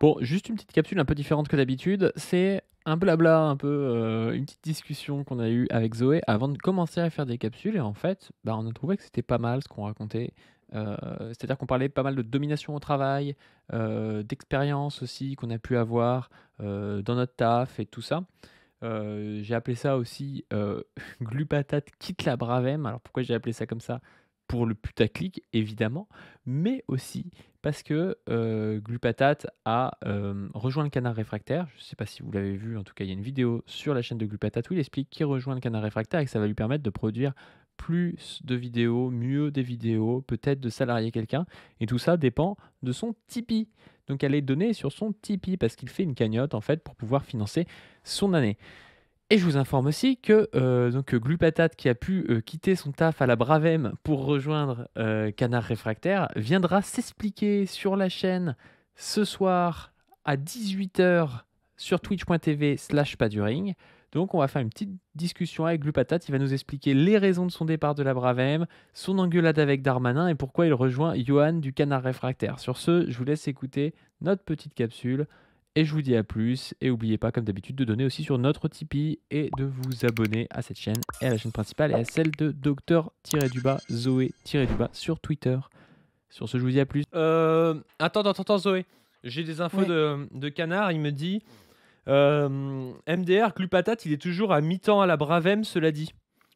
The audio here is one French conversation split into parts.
Bon, juste une petite capsule un peu différente que d'habitude. C'est un blabla, un peu, une petite discussion qu'on a eue avec Zoé avant de commencer à faire des capsules et en fait, bah, on a trouvé que c'était pas mal ce qu'on racontait. C'est-à-dire qu'on parlait pas mal de domination au travail, d'expérience aussi qu'on a pu avoir, dans notre taf et tout ça. J'ai appelé ça aussi, Glupatate quitte la Bravem. Alors pourquoi j'ai appelé ça comme ça? Pour le putaclic évidemment, mais aussi parce que, Glupatate a, rejoint le Canard Réfractaire. Je ne sais pas si vous l'avez vu, en tout cas il y a une vidéo sur la chaîne de Glupatate où il explique qu'il rejoint le Canard Réfractaire et que ça va lui permettre de produire plus de vidéos, mieux des vidéos, peut-être de salarier quelqu'un et tout ça dépend de son Tipeee. Donc elle est donnée sur son Tipeee parce qu'il fait une cagnotte en fait pour pouvoir financer son année. Et je vous informe aussi que donc Glupatate qui a pu quitter son taf à la Bravem pour rejoindre Canard Réfractaire viendra s'expliquer sur la chaîne ce soir à 18h sur twitch.tv/paduring. Donc on va faire une petite discussion avec Glupatate. Il va nous expliquer les raisons de son départ de la Bravem, son engueulade avec Darmanin et pourquoi il rejoint Johan du Canard Réfractaire. Sur ce, je vous laisse écouter notre petite capsule. Et je vous dis à plus. Et n'oubliez pas, comme d'habitude, de donner aussi sur notre Tipeee et de vous abonner à cette chaîne et à la chaîne principale et à celle de Docteur-Zoé-sur Twitter. Sur ce, je vous dis à plus. Attends, Zoé. J'ai des infos Ouais. de Canard. Il me dit MDR, Glupatate, il est toujours à mi-temps à la Bravem, cela dit.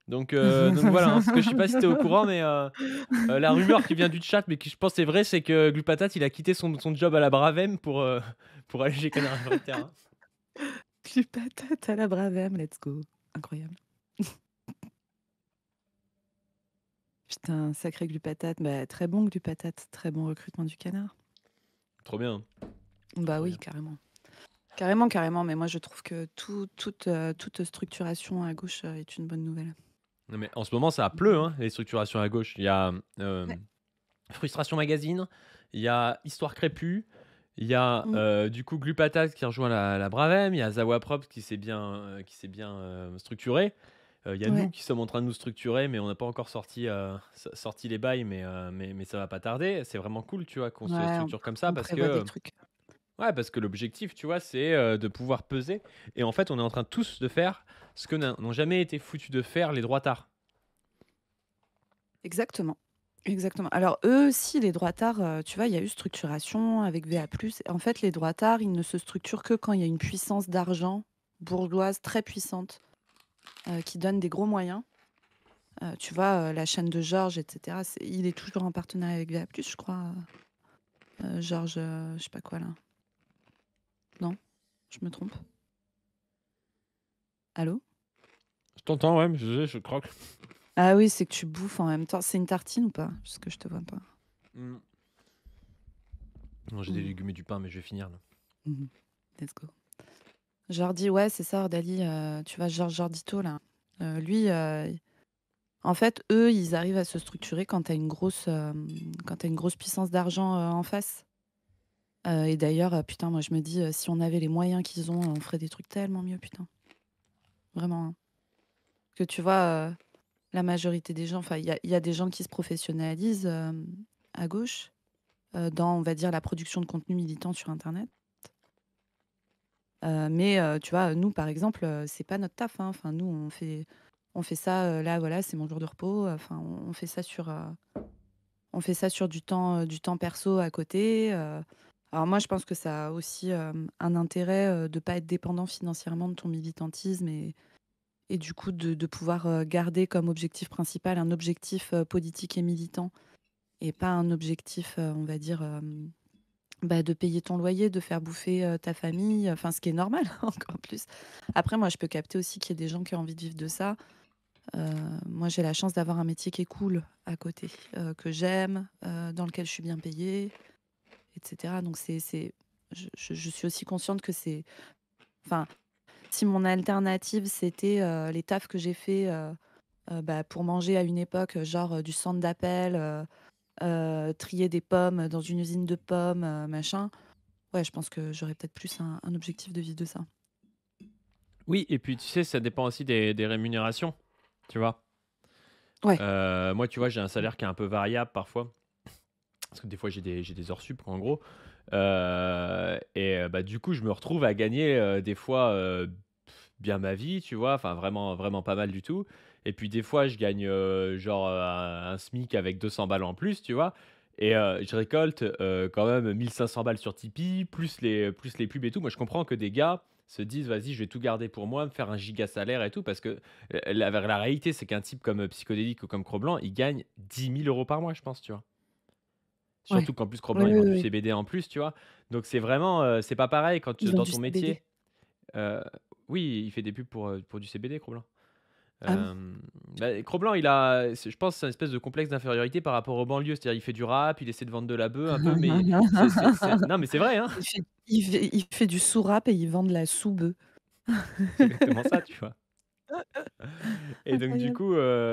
Donc voilà, hein, parce que je sais pas si t'es au courant, mais la rumeur qui vient du chat, mais qui je pense est vraie, c'est que Glupatate, il a quitté son job à la Bravem pour aller chez Canard Réfractaire. Hein. Glupatate à la Bravem, let's go. Incroyable. Putain, sacré Glupatate. Bah, très bon Glupatate, très bon recrutement du Canard. Trop bien. Bah Trop oui, bien. carrément. Carrément, mais moi je trouve que toute structuration à gauche est une bonne nouvelle. Non, mais en ce moment, ça pleut, hein, les structurations à gauche. Il y a Ouais. Frustration Magazine, il y a Histoire Crépue, il y a Mm. du coup Glupatate qui rejoint la Bravem, il y a Zawaprop qui s'est bien, structuré. Il y a nous Ouais, qui sommes en train de nous structurer, mais on n'a pas encore sorti les bails, mais ça va pas tarder. C'est vraiment cool, tu vois, qu'on se ouais, structure comme ça on parce prévoit des que, trucs. ouais, parce que l'objectif, tu vois, c'est de pouvoir peser. Et en fait, on est en train tous de faire ce que n'ont jamais été foutus de faire les droitards. Exactement. Exactement. Alors eux aussi, les droitards, tu vois, il y a eu structuration avec VA+. En fait, les droitards, ils ne se structurent que quand il y a une puissance d'argent bourgeoise très puissante qui donne des gros moyens. Tu vois, la chaîne de Georges, etc. Il est toujours en partenariat avec VA+, je crois. Georges, je sais pas quoi là. Non, je me trompe. Allô? Je t'entends, ouais, mais je croque. Ah oui, c'est que tu bouffes en même temps. C'est une tartine ou pas? Parce que je te vois pas. Mm. Non, j'ai des Mm. légumes et du pain, mais je vais finir là. Mhm. Let's go. Jordi, ouais, c'est ça, Ordali. Tu vois, Georges Jordito, là. Lui, en fait, eux, ils arrivent à se structurer quand tu as quand t'as une grosse puissance d'argent en face. Et d'ailleurs, putain, moi, je me dis, si on avait les moyens qu'ils ont, on ferait des trucs tellement mieux, putain. Vraiment. Hein. Parce que tu vois, la majorité des gens, enfin, il y a des gens qui se professionnalisent à gauche dans, on va dire, la production de contenu militant sur Internet. Mais tu vois, nous, par exemple, c'est pas notre taf. Hein. Enfin, nous, on fait ça, là, voilà, c'est mon jour de repos. Enfin, on fait ça sur du temps perso à côté. Alors moi, je pense que ça a aussi un intérêt de ne pas être dépendant financièrement de ton militantisme et du coup de pouvoir garder comme objectif principal un objectif politique et militant et pas un objectif, on va dire, bah, de payer ton loyer, de faire bouffer ta famille, enfin ce qui est normal encore plus. Après, moi, je peux capter aussi qu'il y a des gens qui ont envie de vivre de ça. Moi, j'ai la chance d'avoir un métier qui est cool à côté, que j'aime, dans lequel je suis bien payée, etc. Donc, je suis aussi consciente que c'est... Enfin, si mon alternative, c'était les tafs que j'ai fait bah, pour manger à une époque, genre du centre d'appel, trier des pommes dans une usine de pommes, machin, ouais, je pense que j'aurais peut-être plus un objectif de vivre de ça. Oui, et puis tu sais, ça dépend aussi des rémunérations, tu vois. Ouais. Moi, tu vois, j'ai un salaire qui est un peu variable parfois, parce que des fois j'ai des heures sup en gros. bah, du coup, je me retrouve à gagner des fois bien ma vie, tu vois, enfin vraiment, vraiment pas mal du tout. Et puis des fois, je gagne genre un SMIC avec 200 balles en plus, tu vois. Et je récolte quand même 1500 balles sur Tipeee, plus les pubs et tout. Moi, je comprends que des gars se disent, vas-y, je vais tout garder pour moi, me faire un giga salaire et tout, parce que la réalité, c'est qu'un type comme Psychodélique ou comme Cro-Blanc, il gagne 10 000 € par mois, je pense, tu vois. Ouais. Surtout qu'en plus, Oui, Cro-Blanc, il oui, vend du oui. CBD en plus, tu vois. Donc c'est vraiment, c'est pas pareil quand Ils vendent dans du ton CBD. métier. Oui, il fait des pubs pour du CBD, Cro-Blanc. Ah bon? Bah, Cro-Blanc, je pense, que c'est une espèce de complexe d'infériorité par rapport aux banlieues. C'est-à-dire, il fait du rap, il essaie de vendre de la bœuf un peu, mais non, mais c'est vrai, hein. Il fait du sous-rap et il vend de la sous-bœuf. C'est exactement ça, tu vois. Et Incroyable.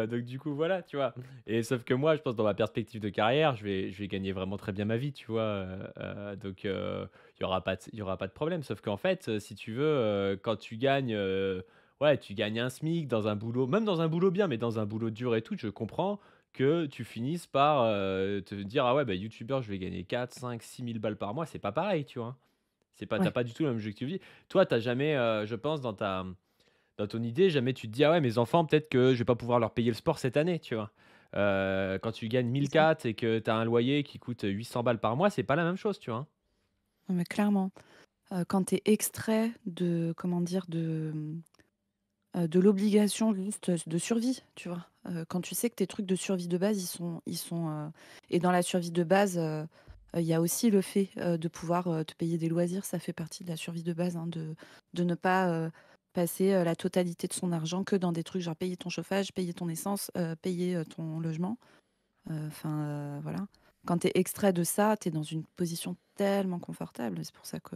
donc du coup, voilà, tu vois. Et sauf que moi, je pense dans ma perspective de carrière, je vais gagner vraiment très bien ma vie, tu vois. Donc il y aura pas de problème. Sauf qu'en fait, si tu veux, quand tu gagnes, ouais, tu gagnes un SMIC dans un boulot, même dans un boulot bien, mais dans un boulot dur et tout, je comprends que tu finisses par te dire ah ouais bah youtubeur je vais gagner 4 5 6 000 balles par mois, c'est pas pareil, tu vois. C'est pas T'as Ouais. pas du tout le même objectif de vie. Toi t'as jamais, je pense dans ton idée, jamais tu te dis: «Ah ouais, mes enfants, peut-être que je vais pas pouvoir leur payer le sport cette année», tu vois? Quand tu gagnes C'est ça. 1 400 et que tu as un loyer qui coûte 800 balles par mois, c'est pas la même chose, tu vois? Non, mais clairement, quand tu es extrait de comment dire? De l'obligation juste, de survie, tu vois? Quand tu sais que tes trucs de survie de base, et dans la survie de base, il y a aussi le fait, de pouvoir, te payer des loisirs. Ça fait partie de la survie de base, hein, de ne pas, passer, la totalité de son argent que dans des trucs genre payer ton chauffage, payer ton essence, payer, ton logement. Enfin, voilà. Quand tu es extrait de ça, tu es dans une position tellement confortable. C'est pour ça que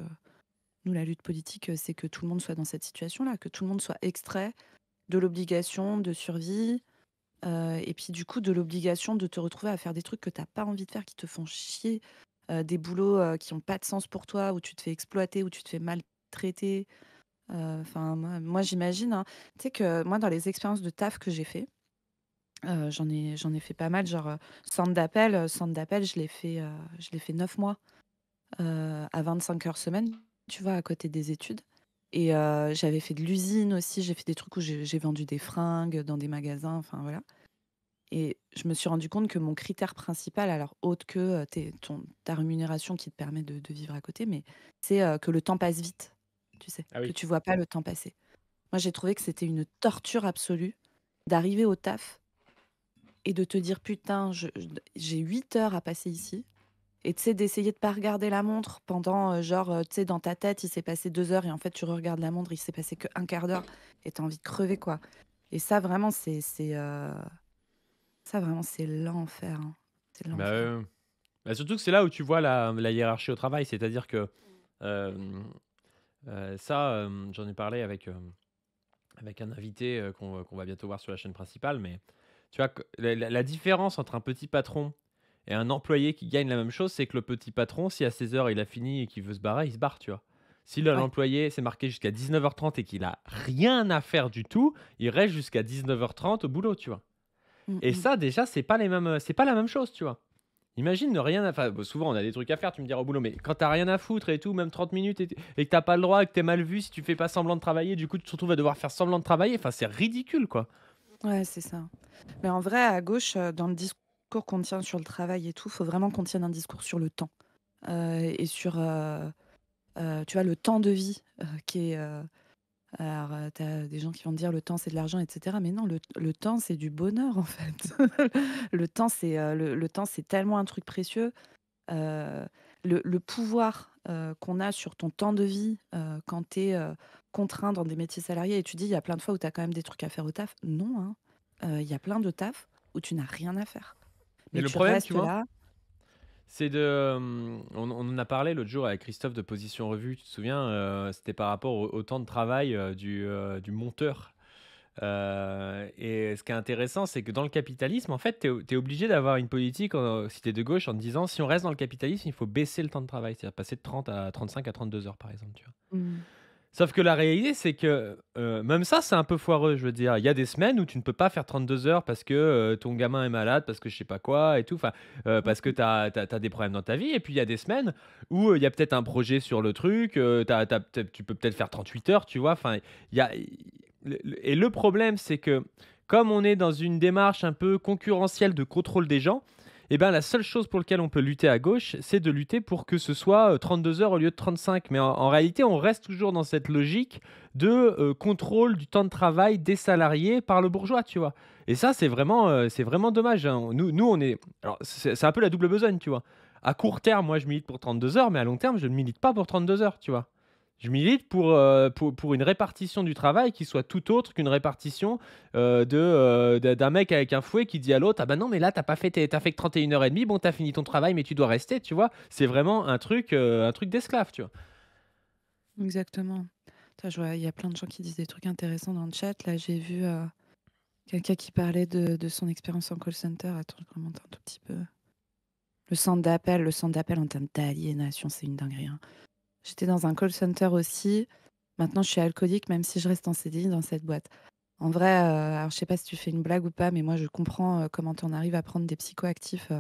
nous, la lutte politique, c'est que tout le monde soit dans cette situation-là, que tout le monde soit extrait de l'obligation de survie, et puis du coup de l'obligation de te retrouver à faire des trucs que tu as pas envie de faire, qui te font chier, des boulots, qui ont pas de sens pour toi, où tu te fais exploiter, où tu te fais maltraiter. Enfin moi j'imagine, hein, tu sais que moi dans les expériences de taf que j'ai fait, j'en ai fait pas mal, genre, centre d'appel, je l'ai fait 9 mois, à 25 heures semaine, tu vois? À côté des études. Et j'avais fait de l'usine aussi, j'ai fait des trucs où j'ai vendu des fringues dans des magasins, enfin voilà. Et je me suis rendu compte que mon critère principal, alors autre que, ta rémunération qui te permet de vivre à côté, mais c'est, que le temps passe vite, tu sais? Ah Que oui. tu vois pas le temps passer. Moi, j'ai trouvé que c'était une torture absolue d'arriver au taf et de te dire: «Putain, j'ai 8 heures à passer ici». Et tu sais, d'essayer de pas regarder la montre pendant, genre, tu sais, dans ta tête, il s'est passé 2 heures et en fait, tu regardes la montre, il s'est passé qu'un quart d'heure et tu as envie de crever, quoi. Et ça, vraiment, ça, vraiment, c'est l'enfer, hein. C'est Bah, l'enfer. bah, surtout que c'est là où tu vois la hiérarchie au travail. C'est-à-dire que, hem, ça, j'en ai parlé avec un invité, qu'on va bientôt voir sur la chaîne principale, mais tu vois que la différence entre un petit patron et un employé qui gagne la même chose, c'est que le petit patron, si à 16 heures il a fini et qu'il veut se barrer, il se barre, tu vois? Si Ouais. l'employé, c'est marqué jusqu'à 19h30 et qu'il a rien à faire du tout, il reste jusqu'à 19h30 au boulot, tu vois? Mmh Et mh. ça déjà, c'est pas la même chose, tu vois? Imagine ne rien à enfin, bon, souvent on a des trucs à faire, tu me diras au boulot, mais quand tu rien à foutre et tout, même 30 minutes et que tu pas le droit et que tu es mal vu si tu fais pas semblant de travailler, du coup tu te retrouves à devoir faire semblant de travailler, enfin c'est ridicule, quoi. Ouais, c'est ça. Mais en vrai, à gauche, dans le discours qu'on tient sur le travail et tout, faut vraiment qu'on tienne un discours sur le temps, et sur, tu vois, le temps de vie, qui est, alors, tu as des gens qui vont te dire: «Le temps, c'est de l'argent» et cetera, mais non, le temps, c'est du bonheur, en fait. Le temps, c'est tellement un truc précieux. Heu, le pouvoir, qu'on a sur ton temps de vie, quand tu es, contraint dans des métiers salariés, et tu dis: «Il y a plein de fois où tu as quand même des trucs à faire au taf». Non, hein, il y a plein de tafs où tu n'as rien à faire. Mais Mais le tu problème, tu restes vois, là. c'est on en a parlé l'autre jour avec Christophe de Position Revue, tu te souviens? C'était par rapport au temps de travail, du monteur. Et ce qui est intéressant, c'est que dans le capitalisme, en fait, tu es obligé d'avoir une politique, si tu es de gauche, en te disant: «Si on reste dans le capitalisme, il faut baisser le temps de travail», c'est-à-dire passer de 30 à 35 à 32 heures, par exemple, tu vois? Mmh. Sauf que la réalité, c'est que, même ça, c'est un peu foireux. Je veux dire, il y a des semaines où tu ne peux pas faire 32 heures parce que, ton gamin est malade, parce que je sais pas quoi et tout, enfin, Mmh parce que mh. tu as des problèmes dans ta vie et puis il y a des semaines où, il y a peut-être un projet sur le truc, tu peut-être tu peux peut-être faire 38 heures, tu vois? Enfin, il y a le problème, c'est que comme on est dans une démarche un peu concurrentielle de contrôle des gens, et ben, la seule chose pour lequel on peut lutter à gauche, c'est de lutter pour que ce soit, 32 heures au lieu de 35. Mais en réalité, on reste toujours dans cette logique de, contrôle du temps de travail des salariés par le bourgeois, tu vois? Et ça, c'est vraiment dommage, hein. Nous, on est alors c'est un peu la double besogne, tu vois? À court terme, moi, je milite pour 32 heures, mais à long terme, je ne milite pas pour 32 heures, tu vois? Je milite pour une répartition du travail qui soit tout autre qu'une répartition, d'un mec avec un fouet qui dit à l'autre: «Ah bah non, mais là, t'as fait que 31 heures et demie, bon, t'as fini ton travail, mais tu dois rester», tu vois? C'est vraiment un truc d'esclave, tu vois? Exactement. Tu je vois, il y a plein de gens qui disent des trucs intéressants dans le chat. Là, j'ai vu, quelqu'un qui parlait de son expérience en call center. Attends, je remonte un tout petit peu. Le centre d'appel en termes d'aliénation, c'est une dinguerie, hein. J'étais dans un call center aussi. Maintenant, je suis alcoolique, même si je reste en CDI dans cette boîte. En vrai, alors je sais pas si tu fais une blague ou pas, mais moi, je comprends, comment tu en arrives à prendre des psychoactifs.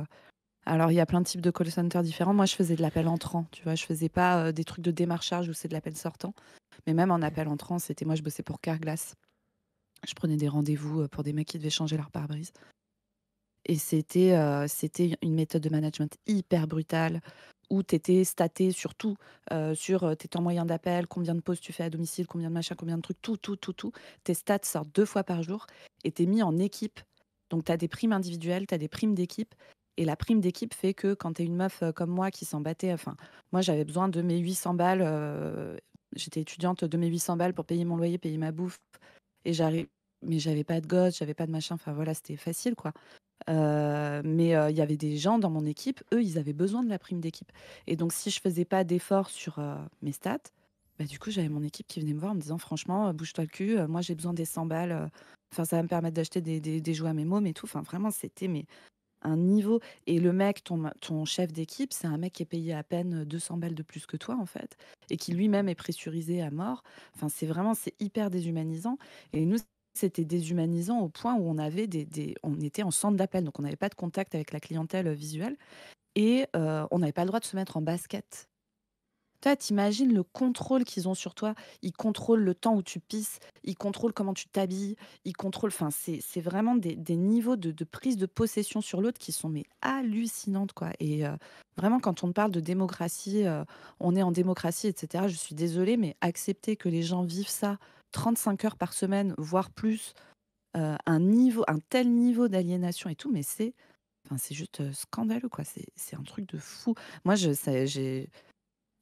Alors, il y a plein de types de call center différents. Moi, je faisais de l'appel entrant, tu vois? Je faisais pas, des trucs de démarchage où c'est de l'appel sortant. Mais même en appel entrant, c'était moi, je bossais pour Carglass. Je prenais des rendez-vous, pour des mecs qui devaient changer leur pare-brise et c'était une méthode de management hyper brutale où tu étais staté sur tout, sur, tes temps moyens d'appel, combien de pauses tu fais à domicile, combien de machins, combien de trucs, tout, tout, tout, tout. Tes stats sortent 2 fois par jour et tu es mis en équipe. Donc tu as des primes individuelles, tu as des primes d'équipe et la prime d'équipe fait que quand tu es une meuf, comme moi qui s'en battait, enfin, moi j'avais besoin de mes 800 balles, j'étais étudiante, de mes 800 balles pour payer mon loyer, payer ma bouffe et mais j'avais pas de gosse, j'avais pas de machin, enfin voilà, c'était facile quoi. Mais il y avait des gens dans mon équipe, eux, ils avaient besoin de la prime d'équipe et donc si je faisais pas d'efforts sur, mes stats, bah, du coup, j'avais mon équipe qui venait me voir en me disant: «Franchement, bouge-toi le cul, moi j'ai besoin des 100 balles, enfin ça va me permettre d'acheter des jouets à mes mômes et tout». Enfin vraiment, c'était mais un niveau et le mec, ton chef d'équipe, c'est un mec qui est payé à peine, 200 balles de plus que toi, en fait et qui lui-même est pressurisé à mort. Enfin, c'est hyper déshumanisant et nous, c'était déshumanisant au point où on avait on était en centre d'appel, donc on n'avait pas de contact avec la clientèle, visuelle et on n'avait pas le droit de se mettre en basket. Toi, tu le contrôle qu'ils ont sur toi. Ils contrôlent le temps où tu pisses, ils contrôlent comment tu t'habilles, ils contrôlent enfin, c'est vraiment des niveaux de prise de possession sur l'autre qui sont mais hallucinantes, quoi et vraiment quand on parle de démocratie, on est en démocratie et cetera, je suis désolée, mais accepter que les gens vivent ça 35 heures par semaine, voire plus, un tel niveau d'aliénation et tout, mais c'est juste, scandaleux, quoi. C'est un truc de fou. Moi, je sais j'ai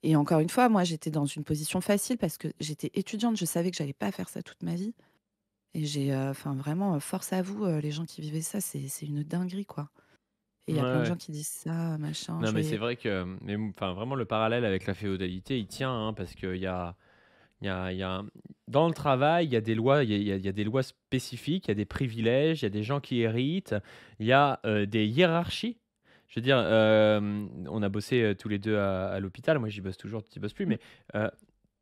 et encore une fois, moi, j'étais dans une position facile parce que j'étais étudiante, je savais que j'allais pas faire ça toute ma vie et enfin vraiment, force à vous, les gens qui vivaient ça, c'est une dinguerie, quoi et il Ouais, y a plein de ouais. gens qui disent ça, machin, Non, je mais c'est voyais vrai que, enfin, vraiment le parallèle avec la féodalité, il tient, hein, parce qu'il y a dans le travail, il y a des lois, il y a des lois spécifiques, il y a des privilèges, il y a des gens qui héritent, il y a, des hiérarchies. Je veux dire, on a bossé, tous les 2 à l'hôpital. Moi, j'y bosse toujours, tu y bosses plus, mmh, mais,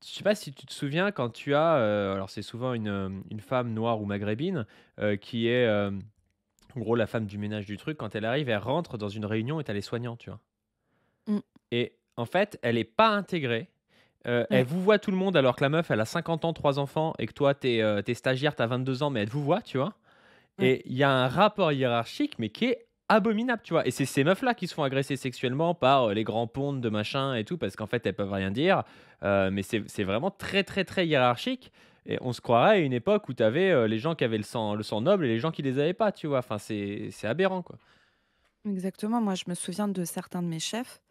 je sais pas si tu te souviens quand tu as, alors c'est souvent une femme noire ou maghrébine, qui est, en gros la femme du ménage du truc. Quand elle arrive, elle rentre dans une réunion et tu as les soignants, tu vois? mmh, Et en fait, elle est pas intégrée. Elle ouais, vous voit tout le monde alors que la meuf, elle a 50 ans, 3 enfants et que toi, tu es stagiaire, tu as 22 ans, mais elle vous voit, tu vois? ouais. Et il y a un rapport hiérarchique, mais qui est abominable, tu vois? Et c'est ces meufs-là qui se font agresser sexuellement par, les grands pontes de machin et tout, parce qu'en fait, elles peuvent rien dire. Mais c'est vraiment très, très, très hiérarchique et on se croirait à une époque où tu avais, les gens qui avaient le sang noble et les gens qui les avaient pas, tu vois? Enfin, c'est aberrant, quoi. Exactement. Moi, je me souviens de certains de mes chefs,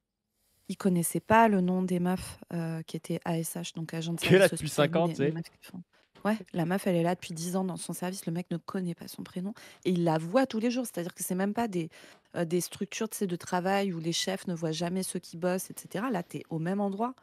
ils connaissaient pas le nom des meufs, qui étaient ASH, donc agents de Qui est là service depuis hospitalier, 50, tu les sais? meufs qui font ouais, la meuf, elle est là depuis 10 ans dans son service, le mec ne connaît pas son prénom et il la voit tous les jours. C'est-à-dire que c'est même pas des structures, tu sais, de travail où les chefs ne voient jamais ceux qui bossent et cetera. Là, tu es au même endroit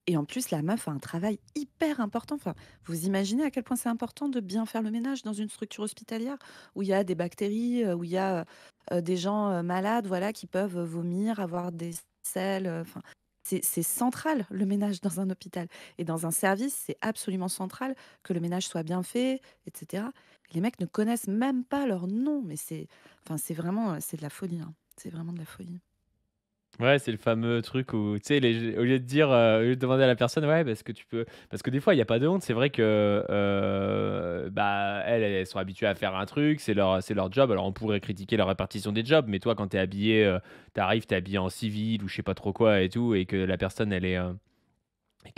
et en plus, la meuf a un travail hyper important. Enfin, vous imaginez à quel point c'est important de bien faire le ménage dans une structure hospitalière où il y a des bactéries, où il y a, des gens, malades, voilà, qui peuvent, vomir, avoir des selles, enfin c'est central le ménage dans un hôpital et dans un service, c'est absolument central que le ménage soit bien fait et cetera. Les mecs ne connaissent même pas leur nom, mais c'est vraiment, c'est de la folie, hein. C'est vraiment de la folie. Ouais, c'est le fameux truc où, tu sais, au lieu de dire, au lieu de demander à la personne, ouais, parce que des fois, il y a pas de honte. C'est vrai que, bah, elles sont habituées à faire un truc, c'est leur job. Alors, on pourrait critiquer la répartition des jobs, mais toi, quand tu es habillé, tu habillé en civil ou je sais pas trop quoi et tout, et que la personne, elle est,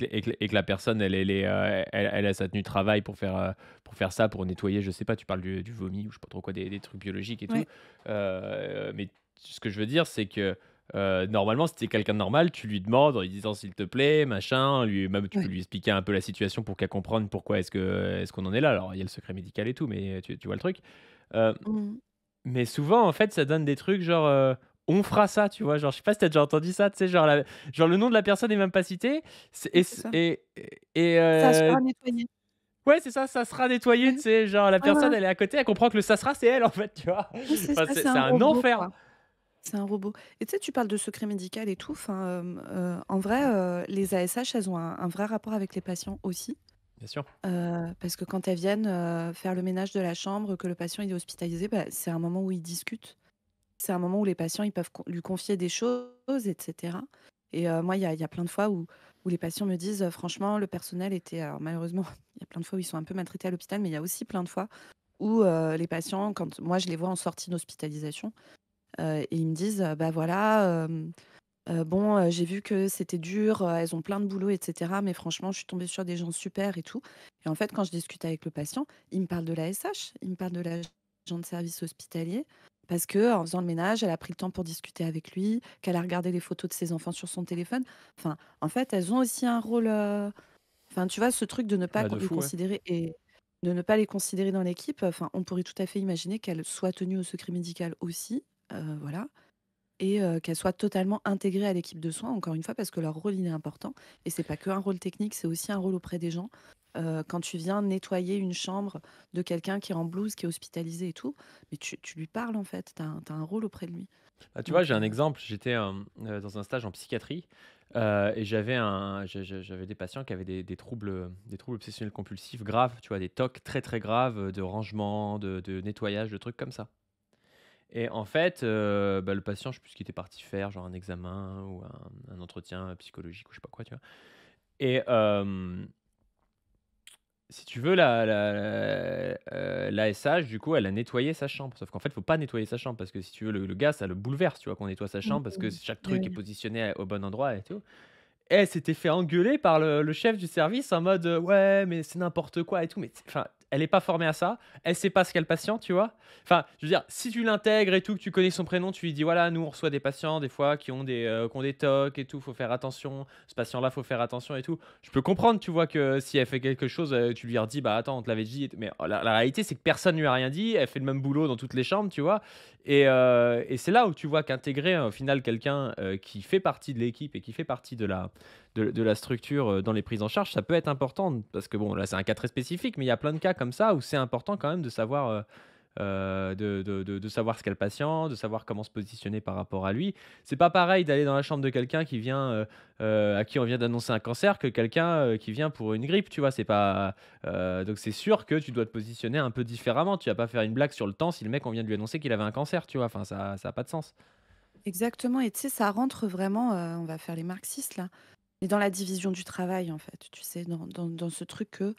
et que la personne, elle a sa tenue de travail pour faire ça, pour nettoyer, je sais pas, tu parles du vomi ou je sais pas trop quoi, des trucs biologiques et tout. Ouais, Mais ce que je veux dire, c'est que normalement, si tu es quelqu'un de normal, tu lui demandes en lui disant s'il te plaît, machin, même tu peux ouais. lui expliquer un peu la situation pour qu'elle comprenne pourquoi est-ce qu'on en est là. Alors, il y a le secret médical et tout, mais tu vois le truc. Euh, Mmh. mais souvent, en fait, ça donne des trucs genre, «On fera ça», tu vois? Genre, je sais pas si tu déjà entendu ça, tu sais? Genre le nom de la personne est même pas cité, c'est Oui, c'est ça. et Ça sera nettoyé. ouais, c'est ça, ça sera nettoyé, Ouais, tu sais? Genre la ouais, ouais. personne, elle est à côté, elle comprend que le «ça sera», c'est elle, en fait, tu vois? Oui, c'est Enfin, ça, c'est c'est un un robot, enfer. quoi. C'est un robot et tu sais, tu parles de secret médical et tout, enfin, en vrai, les ASH, elles ont un vrai rapport avec les patients aussi, Bien sûr. parce que quand elles viennent, faire le ménage de la chambre, que le patient il est hospitalisé, bah, c'est un moment où ils discutent. C'est un moment où les patients, ils peuvent lui confier des choses et cetera et moi, il y a plein de fois où les patients me disent: «Franchement, le personnel était» alors malheureusement, il y a plein de fois où ils sont un peu maltraités à l'hôpital, mais il y a aussi plein de fois où, les patients, quand moi je les vois en sortie d'hospitalisation, et ils me disent: «Bah, voilà, bon, j'ai vu que c'était dur, elles ont plein de boulot et cetera, mais franchement, je suis tombée sur des gens super et tout» et en fait, quand je discute avec le patient, il me parle de l'ASH, il me parle de l'agent de service hospitalier parce que en faisant le ménage, elle a pris le temps pour discuter avec lui, qu'elle a regardé les photos de ses enfants sur son téléphone. Enfin, en fait, elles ont aussi un rôle, enfin, tu vois, ce truc de ne pas Bah, de les fou, ouais. considérer et de ne pas les considérer dans l'équipe, enfin, on pourrait tout à fait imaginer qu'elles soient tenues au secret médical aussi, voilà et qu'elles soient totalement intégrées à l'équipe de soins, encore une fois, parce que leur rôle, il est important et c'est pas que un rôle technique, c'est aussi un rôle auprès des gens. Quand tu viens nettoyer une chambre de quelqu'un qui est en blouse, qui est hospitalisé et tout, mais tu lui parles, en fait, tu as un rôle auprès de lui. Bah, tu vois, Donc j'ai un exemple. J'étais, dans un stage en psychiatrie, et j'avais des patients qui avaient des troubles obsessionnels compulsifs graves, tu vois? Des TOC très, très graves, de rangement, de nettoyage, de trucs comme ça. Et en fait, bah, le patient, je sais plus ce qu'il était parti faire, genre un examen ou un entretien psychologique ou je sais pas quoi, tu vois? Et si tu veux, l'ASH, du coup, elle a nettoyé sa chambre. Sauf qu'en fait, faut pas nettoyer sa chambre parce que si tu veux, le gars, ça le bouleverse, tu vois, qu'on nettoie sa chambre parce que mmh, chaque oui, truc est oui. positionné au bon endroit et tout. Elle s'était fait engueuler par le chef du service en mode, «Ouais, mais c'est n'importe quoi et tout», mais enfin, elle est pas formée à ça, elle sait pas ce qu'est le patient, tu vois? Enfin, je veux dire, si tu l'intègres et tout, que tu connais son prénom, tu lui dis: «Voilà, nous, on reçoit des patients des fois qui ont des TOC et tout, faut faire attention, ce patient-là, faut faire attention et tout». Je peux comprendre, tu vois, que si elle fait quelque chose, tu lui redis: «Bah, attends, on te l'avait dit» et mais la réalité, c'est que personne lui a rien dit, elle fait le même boulot dans toutes les chambres, tu vois? Et c'est là où tu vois qu'intégrer, au final, quelqu'un, qui fait partie de l'équipe et qui fait partie de la structure, dans les prises en charge, ça peut être important parce que bon, là, c'est un cas très spécifique, mais il y a plein de cas comme ça où c'est important quand même de savoir, de savoir ce qu'est le patient, de savoir comment se positionner par rapport à lui. C'est pas pareil d'aller dans la chambre de quelqu'un qui vient, à qui on vient d'annoncer un cancer que quelqu'un, qui vient pour une grippe, tu vois? C'est pas, donc c'est sûr que tu dois te positionner un peu différemment. Tu vas pas faire une blague sur le temps si le mec, on vient de lui annoncer qu'il avait un cancer, tu vois? Enfin, ça a pas de sens. Exactement et tu sais, ça rentre vraiment, on va faire les marxistes là, mais dans la division du travail, en fait, tu sais? Dans ce truc que,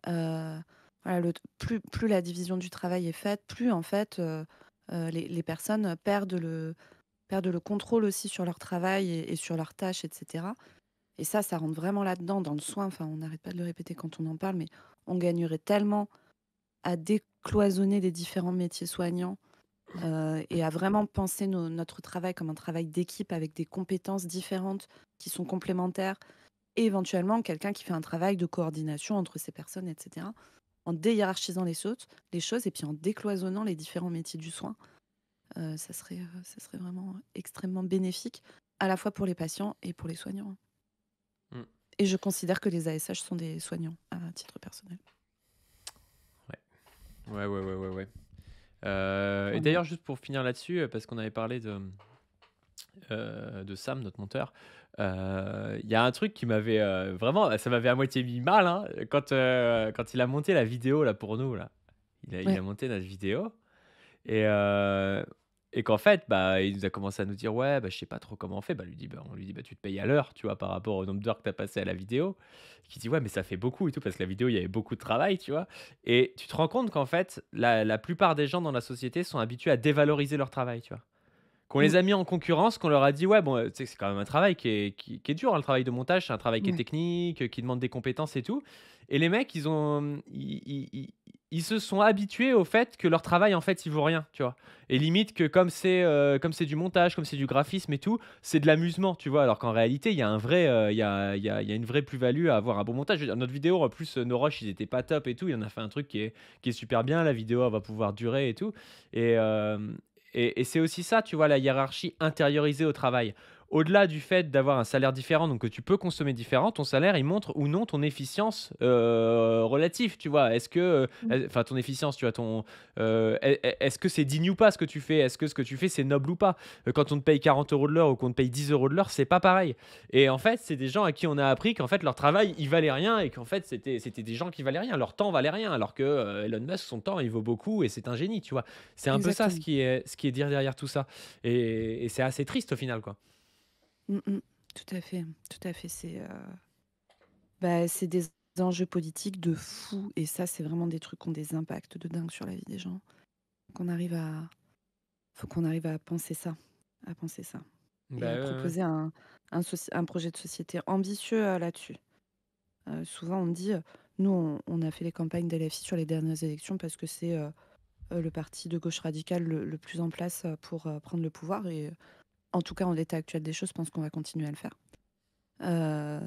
voilà, plus la division du travail est faite, plus en fait, les personnes perdent le contrôle aussi sur leur travail et sur leurs tâches et cetera et ça rentre vraiment là-dedans, dans le soin, enfin, on n'arrête pas de le répéter quand on en parle, mais on gagnerait tellement à décloisonner les différents métiers soignants, et à vraiment penser notre travail comme un travail d'équipe avec des compétences différentes qui sont complémentaires et éventuellement quelqu'un qui fait un travail de coordination entre ces personnes et cetera. En déhiérarchisant les choses et puis en décloisonnant les différents métiers du soin, ça serait vraiment extrêmement bénéfique, à la fois pour les patients et pour les soignants. Mmh. Et je considère que les ASH sont des soignants, à titre personnel. Ouais. Ouais, ouais, ouais, ouais, ouais. Et Voilà. d'ailleurs, juste pour finir là-dessus, parce qu'on avait parlé de Sam, notre monteur, il y a un truc qui m'avait vraiment, ça m'avait à moitié mis mal, hein, quand il a monté la vidéo là pour nous là. Il a Ouais. monté notre vidéo et, qu'en fait, bah, il nous a commencé à nous dire ouais, bah, je sais pas trop comment on fait. Bah, on lui dit bah, tu te payes à l'heure, tu vois, par rapport au nombre d'heures que tu as passé à la vidéo. Qui dit ouais, mais ça fait beaucoup et tout, parce que la vidéo, il y avait beaucoup de travail, tu vois. Et tu te rends compte qu'en fait, la plupart des gens dans la société sont habitués à dévaloriser leur travail, tu vois. Qu'on Mm. les a mis en concurrence, qu'on leur a dit ouais, bon, tu sais, c'est quand même un travail qui est dur, hein, le travail de montage, c'est un travail qui est Ouais. technique, qui demande des compétences et tout. Et les mecs, ils se sont habitués au fait que leur travail, en fait, il vaut rien, tu vois. Et limite que comme c'est du montage, comme c'est du graphisme et tout, c'est de l'amusement, tu vois. Alors qu'en réalité, il y a un vrai, il y a une vraie plus-value à avoir un bon montage. Je veux dire, notre vidéo, en plus, nos rushs, ils étaient pas top et tout. Il en a fait un truc qui est super bien. La vidéo, elle va pouvoir durer et tout. Et, c'est aussi ça, tu vois, la hiérarchie intériorisée au travail. Au-delà du fait d'avoir un salaire différent, donc que tu peux consommer différent, ton salaire, il montre ou non ton efficience relative, tu vois. Est-ce que, Mm. enfin, ton efficience, tu vois, est-ce que c'est digne ou pas ce que tu fais? Est-ce que ce que tu fais, c'est noble ou pas? Quand on te paye 40 euros de l'heure ou qu'on te paye 10 euros de l'heure, c'est pas pareil. Et en fait, c'est des gens à qui on a appris qu'en fait, leur travail, il valait rien et qu'en fait, c'était des gens qui valaient rien. Leur temps valait rien, alors que Elon Musk, son temps, il vaut beaucoup et c'est un génie, tu vois. C'est un peu ça Exactement. ce qui est derrière tout ça. Et c'est assez triste au final, quoi. Mm. Tout à fait. Tout à fait. C'est des enjeux politiques de fou. Et ça, c'est vraiment des trucs qui ont des impacts de dingue sur la vie des gens. Qu'on arrive à... Faut qu'on arrive à penser ça. À penser ça. Et Bah à ouais, ouais. proposer un projet de société ambitieux là-dessus. Souvent, on me dit, nous, on a fait les campagnes d'LFI sur les dernières élections parce que c'est le parti de gauche radicale le plus en place pour prendre le pouvoir. Et en tout cas, en l'état actuel des choses, je pense qu'on va continuer à le faire. Euh,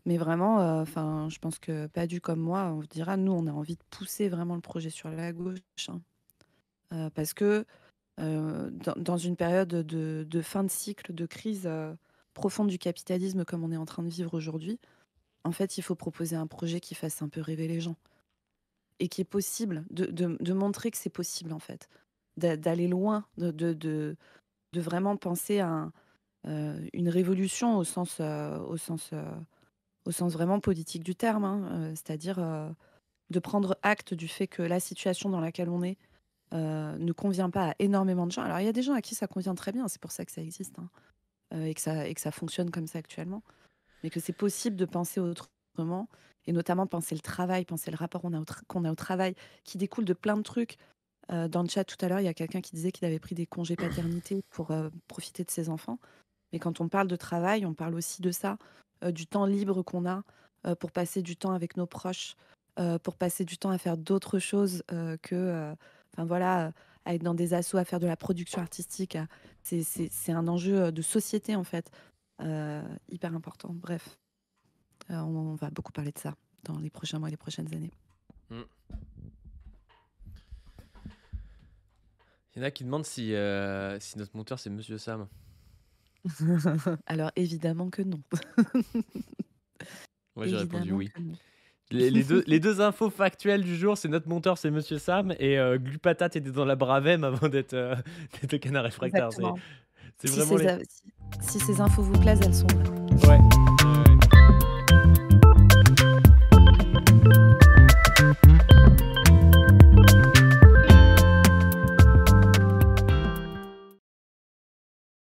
mais vraiment, enfin, je pense que Padu comme moi, on dira, nous, on a envie de pousser vraiment le projet sur la gauche, hein. Parce que dans une période de fin de cycle, de crise profonde du capitalisme comme on est en train de vivre aujourd'hui, en fait, il faut proposer un projet qui fasse un peu rêver les gens et qui est possible, de montrer que c'est possible, en fait, d'aller loin, de vraiment penser à une révolution au sens vraiment politique du terme, hein, c'est-à-dire de prendre acte du fait que la situation dans laquelle on est ne convient pas à énormément de gens. Alors, il y a des gens à qui ça convient très bien, c'est pour ça que ça existe, hein, et que ça fonctionne comme ça actuellement, mais que c'est possible de penser autrement, et notamment penser le travail, penser le rapport qu'on a au travail, qui découle de plein de trucs. Dans le chat tout à l'heure, il y a quelqu'un qui disait qu'il avait pris des congés paternité pour profiter de ses enfants. Mais quand on parle de travail, on parle aussi de ça, du temps libre qu'on a pour passer du temps avec nos proches, pour passer du temps à faire d'autres choses enfin voilà, à être dans des assos, à faire de la production artistique. C'est un enjeu de société en fait, hyper important. Bref, on va beaucoup parler de ça dans les prochains mois et les prochaines années. Mm. Il y en a qui demandent si notre monteur c'est Monsieur Sam. Alors évidemment que non. Moi j'ai répondu Évidemment oui. que non. Les deux infos factuelles du jour, c'est notre monteur, c'est Monsieur Sam, et Glupatate était dans la Bravem avant d'être d'être le canard réfractaire. C'est Exactement. c'est Si vraiment les. ces infos vous plaisent, elles sont vraies. Ouais.